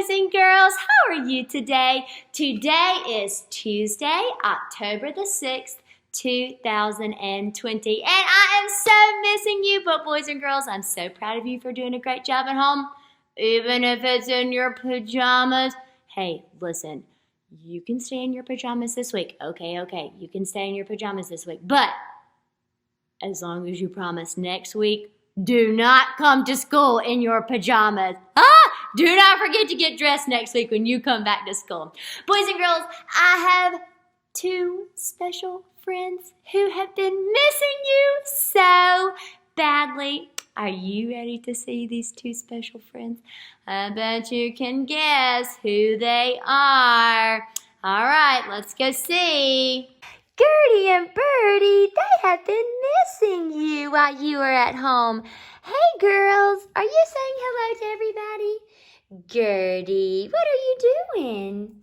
boys and girls. How are you today? Today is Tuesday, October the 6th, 2020. And I am so missing you, but boys and girls, I'm so proud of you for doing a great job at home, even if it's in your pajamas. Hey, listen, you can stay in your pajamas this week. Okay, you can stay in your pajamas this week. But as long as you promise next week, do not come to school in your pajamas. Do not forget to get dressed next week when you come back to school. Boys and girls, I have two special friends who have been missing you so badly. Are you ready to see these two special friends? I bet you can guess who they are. All right, let's go see. Gertie and Bertie, they have been missing you while you were at home. Hey, girls, are you saying hello to everybody? Gertie, what are you doing?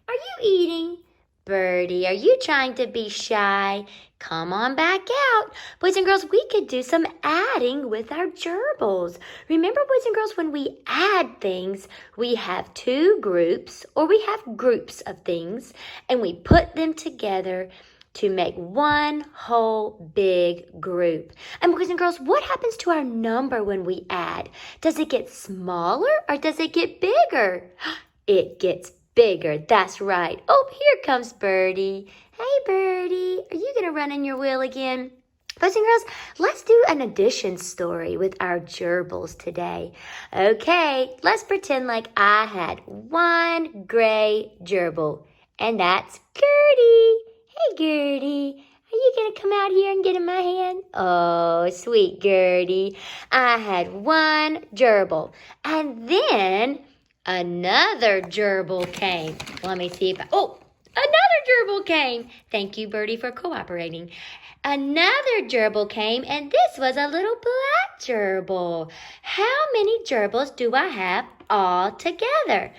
Are you eating? Bertie, are you trying to be shy? Come on back out. Boys and girls, we could do some adding with our gerbils. Remember, boys and girls, when we add things, we have two groups, or we have groups of things, and we put them together to make one whole big group. And boys and girls, what happens to our number when we add? Does it get smaller or does it get bigger? It gets bigger, that's right. Oh, here comes Bertie. Hey, Bertie, are you gonna run in your wheel again? Boys and girls, let's do an addition story with our gerbils today. Okay, let's pretend like I had one gray gerbil, and that's Gertie. Hey, Gertie, are you going to come out here and get in my hand? Oh, sweet Gertie. I had one gerbil, and then another gerbil came. Let me see if another gerbil came. Thank you, Bertie, for cooperating. Another gerbil came, and this was a little black gerbil. How many gerbils do I have all together?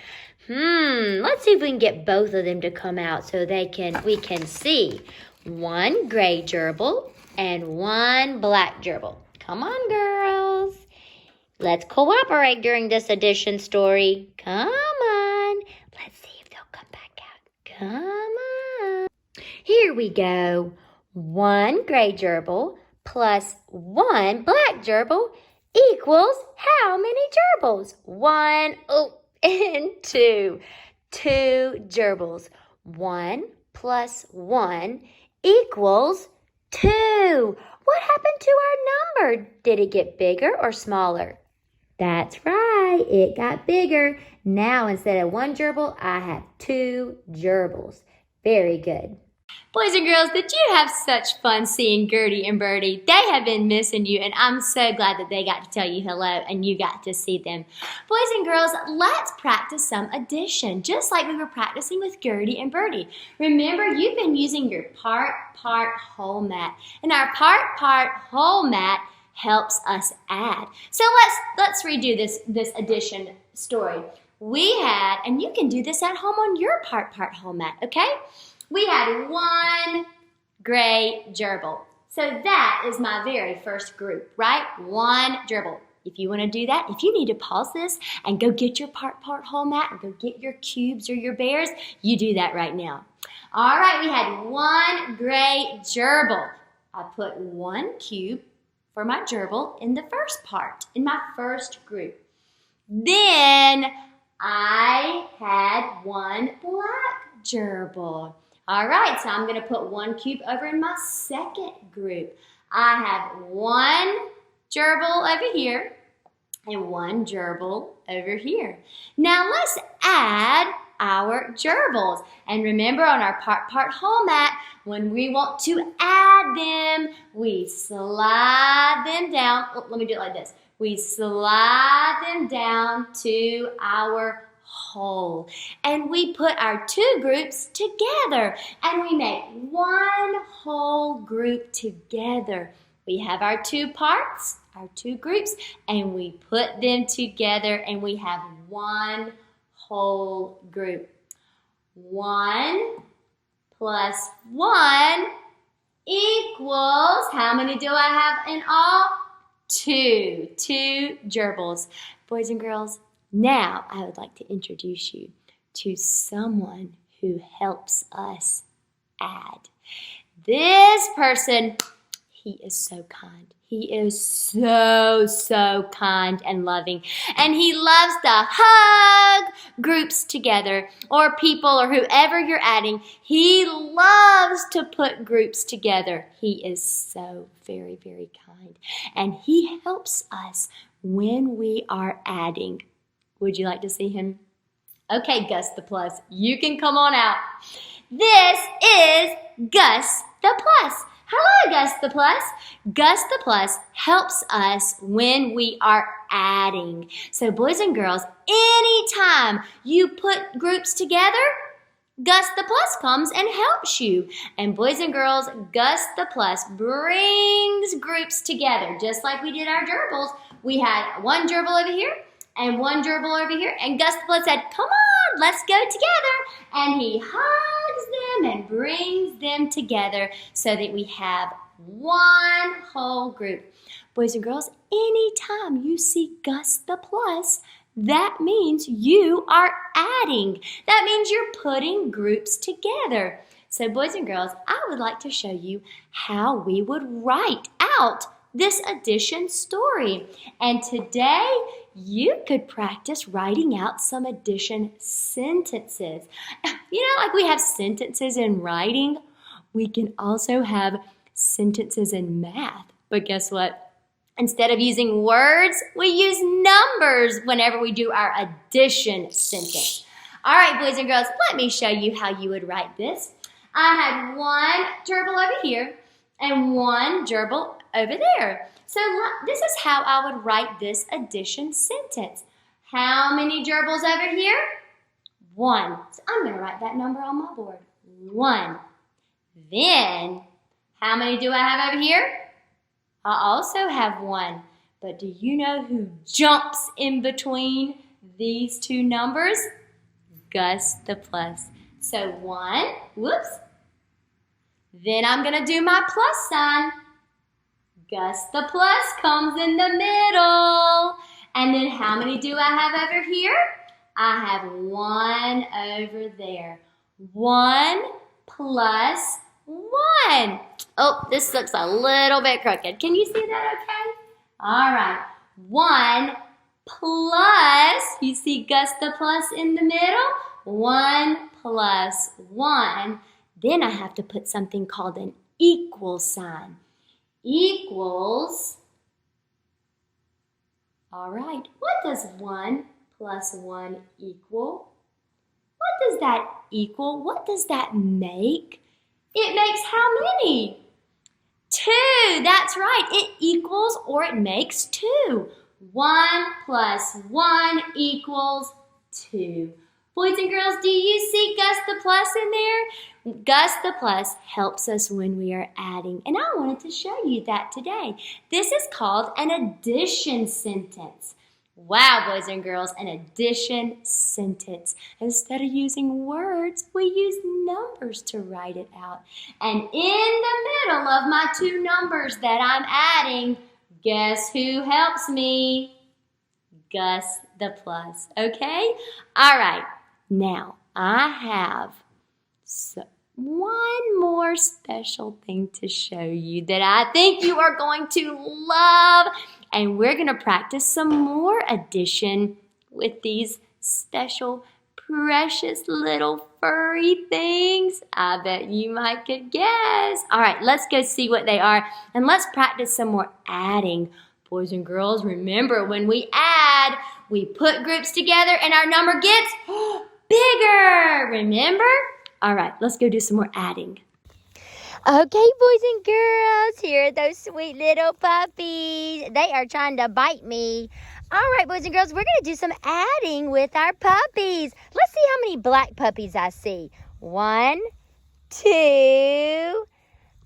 Let's see if we can get both of them to come out so we can see. One gray gerbil and one black gerbil. Come on, girls. Let's cooperate during this addition story. Come on. Let's see if they'll come back out. Come on. Here we go. One gray gerbil plus one black gerbil equals how many gerbils? And two. Two gerbils. 1 plus 1 equals 2. What happened to our number? Did it get bigger or smaller? That's right, it got bigger. Now instead of one gerbil, I have two gerbils. Very good. Boys and girls, did you have such fun seeing Gertie and Bertie? They have been missing you, and I'm so glad that they got to tell you hello and you got to see them. Boys and girls, let's practice some addition, just like we were practicing with Gertie and Bertie. Remember, you've been using your part, whole mat, and our part, whole mat helps us add. So let's redo this addition story. We had, and you can do this at home on your part, whole mat, okay? We had one gray gerbil. So that is my very first group, right? One gerbil. If you want to do that, if you need to pause this and go get your part, whole mat and go get your cubes or your bears, you do that right now. All right, we had one gray gerbil. I put one cube for my gerbil in the first part, in my first group. Then I had one black gerbil. All right, so I'm going to put one cube over in my second group. I have one gerbil over here and one gerbil over here. Now let's add our gerbils. And remember, on our part, whole mat, when we want to add them, we slide them down. Oh, let me do it like this. We slide them down to our whole, and we put our two groups together, and we make one whole group together. We have our two parts, our two groups, and we put them together, and we have one whole group. 1 plus 1 equals, how many do I have in all? 2. 2 gerbils. Boys and girls, Now, I would like to introduce you to someone who helps us add. This person, he is so kind. He is so kind and loving. And he loves to hug groups together, or people, or whoever you're adding. He loves to put groups together. He is so very kind. And he helps us when we are adding. Would you like to see him? Okay, Gus the Plus, you can come on out. This is Gus the Plus. Hello, Gus the Plus. Gus the Plus helps us when we are adding. So boys and girls, anytime you put groups together, Gus the Plus comes and helps you. And boys and girls, Gus the Plus brings groups together. Just like we did our gerbils. We had one gerbil over here and one gerbil over here. And Gus the Plus said, come on, let's go together. And he hugs them and brings them together so that we have one whole group. Boys and girls, anytime you see Gus the Plus, that means you are adding. That means you're putting groups together. So boys and girls, I would like to show you how we would write out this addition story. And today, you could practice writing out some addition sentences. You know, like we have sentences in writing, we can also have sentences in math. But guess what? Instead of using words, we use numbers whenever we do our addition sentence. All right, boys and girls, let me show you how you would write this. I had one gerbil over here and one gerbil over there. So this is how I would write this addition sentence. How many gerbils over here? 1. So I'm going to write that number on my board. 1. Then, how many do I have over here? I also have 1. But do you know who jumps in between these two numbers? Gus the Plus. So 1, whoops. Then I'm going to do my plus sign. Gus the Plus comes in the middle. And then how many do I have over here? I have 1 over there. 1 plus 1. Oh, this looks a little bit crooked. Can you see that okay? All right. 1 plus, you see Gus the Plus in the middle? 1 plus 1. Then I have to put something called an equal sign. Equals, all right, what does 1 plus 1 equal? What does that equal? What does that make? It makes how many? 2, that's right. It equals or it makes 2. 1 plus 1 equals 2. Boys and girls, do you see Gus the Plus in there? Gus the Plus helps us when we are adding, and I wanted to show you that today. This is called an addition sentence. Wow, boys and girls, an addition sentence. Instead of using words, we use numbers to write it out. And in the middle of my 2 numbers that I'm adding, guess who helps me? Gus the Plus, okay? All right, now I have one more special thing to show you that I think you are going to love. And we're going to practice some more addition with these special, precious little furry things. I bet you might could guess. All right, let's go see what they are. And let's practice some more adding. Boys and girls, remember when we add, we put groups together and our number gets bigger. Remember? All right, let's go do some more adding. Okay, boys and girls, here are those sweet little puppies. They are trying to bite me. All right, boys and girls, we're going to do some adding with our puppies. Let's see how many black puppies I see. 1, 2,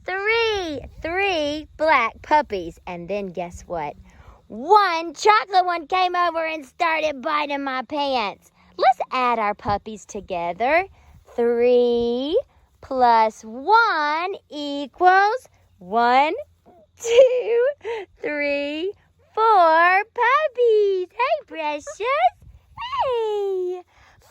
3. 3 black puppies. And then guess what? 1 chocolate one came over and started biting my pants. Let's add our puppies together. 3 plus 1 equals 1, 2, 3, 4 puppies. Hey, precious. Hey!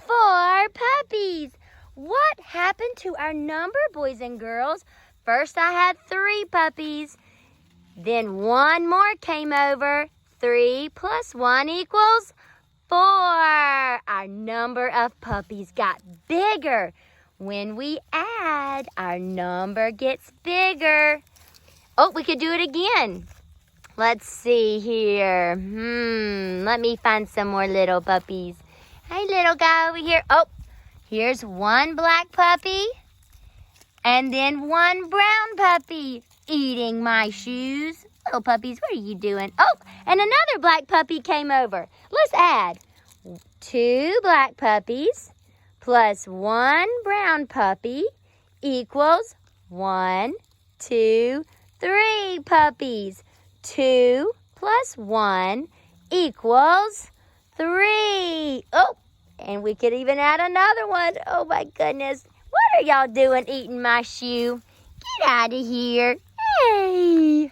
4 puppies. What happened to our number, boys and girls? First I had 3 puppies. Then 1 more came over. 3 plus 1 equals 4. Our number of puppies got bigger. When we add, our number gets bigger. Oh, we could do it again. Let's see here. Let me find some more little puppies. Hey, little guy over here. Oh, here's 1 black puppy. And then 1 brown puppy eating my shoes. Little puppies, what are you doing? Oh, and another black puppy came over. Let's add 2 black puppies plus 1 brown puppy equals 1, 2, 3 puppies. 2 plus 1 equals 3. Oh, and we could even add another one. Oh, my goodness. What are y'all doing eating my shoe? Get out of here. Hey.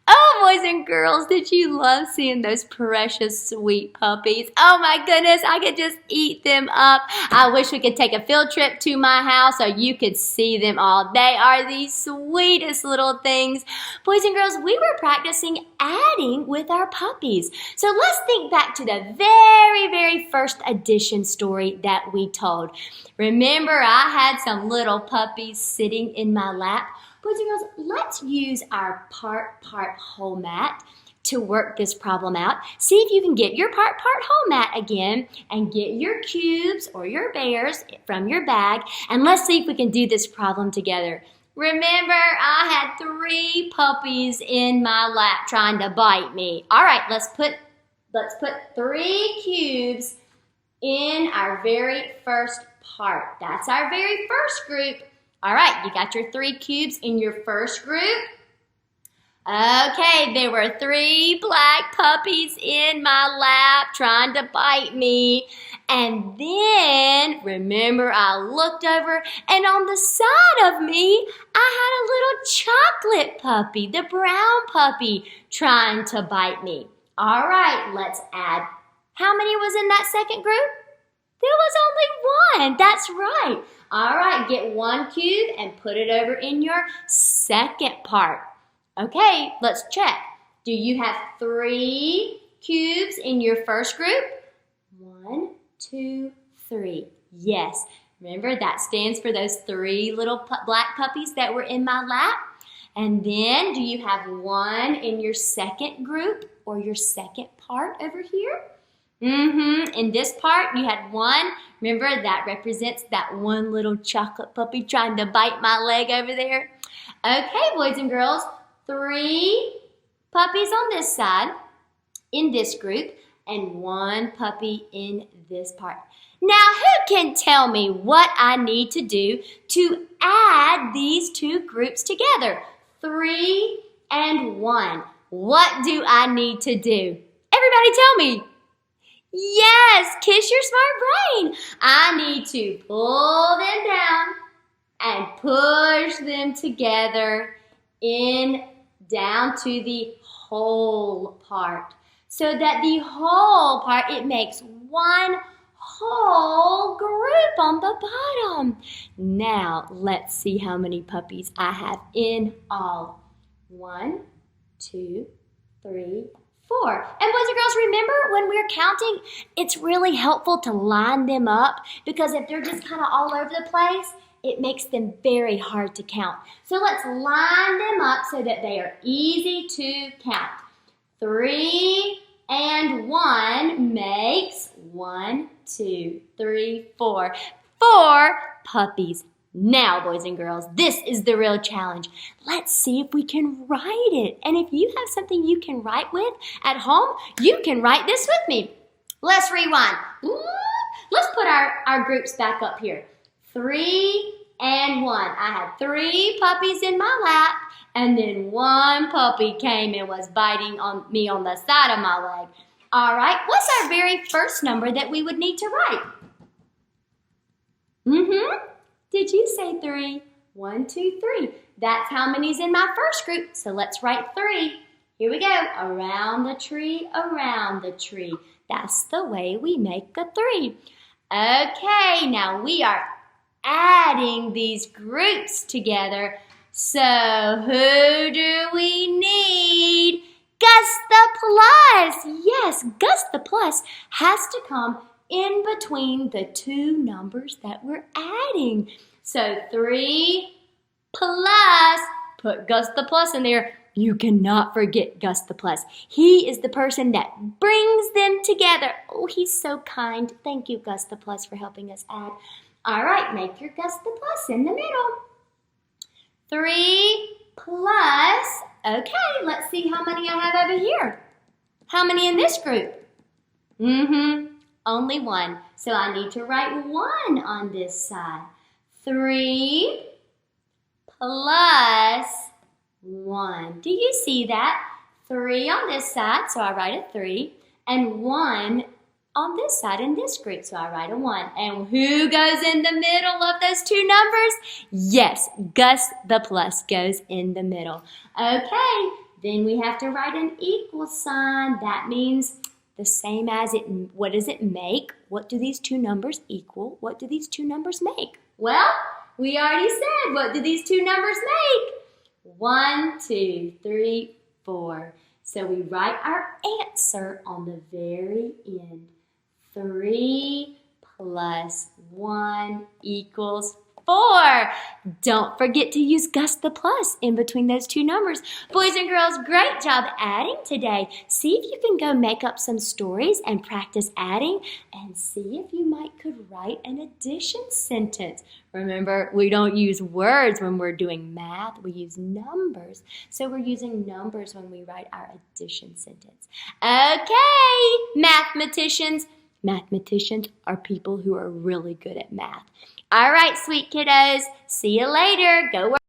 Oh, boys and girls, did you love seeing those precious, sweet puppies? Oh my goodness, I could just eat them up. I wish we could take a field trip to my house so you could see them all. They are the sweetest little things. Boys and girls, we were practicing adding with our puppies. So let's think back to the very, very first addition story that we told. Remember, I had some little puppies sitting in my lap. Boys and girls, let's use our part whole mat to work this problem out. See if you can get your part whole mat again and get your cubes or your bears from your bag, and let's see if we can do this problem together. Remember, I had 3 puppies in my lap trying to bite me. All right, let's put 3 cubes in our very first part. That's our very first group. All right, you got your 3 cubes in your first group. Okay, there were 3 black puppies in my lap trying to bite me. And then, remember, I looked over, and on the side of me, I had a little chocolate puppy, the brown puppy, trying to bite me. All right, let's add. How many was in that second group? There was only 1. That's right. All right, get 1 cube and put it over in your second part. Okay, let's check. Do you have 3 cubes in your first group? 1, 2, 3. Yes. Remember, that stands for those 3 little black puppies that were in my lap. And then, do you have 1 in your second group or your second part over here? In this part, you had 1. Remember, that represents that 1 little chocolate puppy trying to bite my leg over there. Okay, boys and girls, 3 puppies on this side in this group and 1 puppy in this part. Now, who can tell me what I need to do to add these 2 groups together? 3 and 1. What do I need to do? Everybody tell me. Yes, kiss your smart brain. I need to pull them down and push them together down to the whole part. So that the whole part, it makes 1 whole group on the bottom. Now, let's see how many puppies I have in all. 1, 2, 3, 4. And boys and girls, remember when we're counting, it's really helpful to line them up because if they're just kind of all over the place, it makes them very hard to count. So let's line them up so that they are easy to count. 3 and 1 makes 1, 2, 3, 4. 4 puppies. Now, boys and girls, this is the real challenge. Let's see if we can write it. And if you have something you can write with at home, you can write this with me. Let's rewind. Let's put our groups back up here. 3 and 1. I had 3 puppies in my lap, and then 1 puppy came and was biting on me on the side of my leg. All right, what's our very first number that we would need to write? Did you say 3? 1, 2, 3. That's how many's in my first group, so let's write 3. Here we go. Around the tree, around the tree. That's the way we make a 3. Okay, now we are adding these groups together. So who do we need? Gus the Plus. Yes, Gus the Plus has to come in between the two numbers that we're adding. So 3 plus, put Gus the Plus in there. You cannot forget Gus the Plus. He is the person that brings them together. Oh, he's so kind. Thank you, Gus the Plus, for helping us add. All right, make your Gus the Plus in the middle. 3 plus, okay, let's see how many I have over here. How many in this group? Only 1. So I need to write 1 on this side. 3 plus 1. Do you see that? 3 on this side, so I write a 3, and 1 on this side in this group, so I write a 1. And who goes in the middle of those two numbers? Yes, Gus the Plus goes in the middle. Okay, then we have to write an equal sign. That means the same as it. What does it make? What do these two numbers equal? What do these two numbers make? Well, we already said, what do these two numbers make? 1, 2, 3, 4. So we write our answer on the very end. 3 plus 1 equals 4. Don't forget to use Gus the Plus in between those two numbers. Boys and girls, great job adding today. See if you can go make up some stories and practice adding, and see if you could write an addition sentence. Remember, we don't use words when we're doing math. We use numbers. So we're using numbers when we write our addition sentence. Okay, mathematicians. Mathematicians are people who are really good at math. All right, sweet kiddos. See you later. Go work.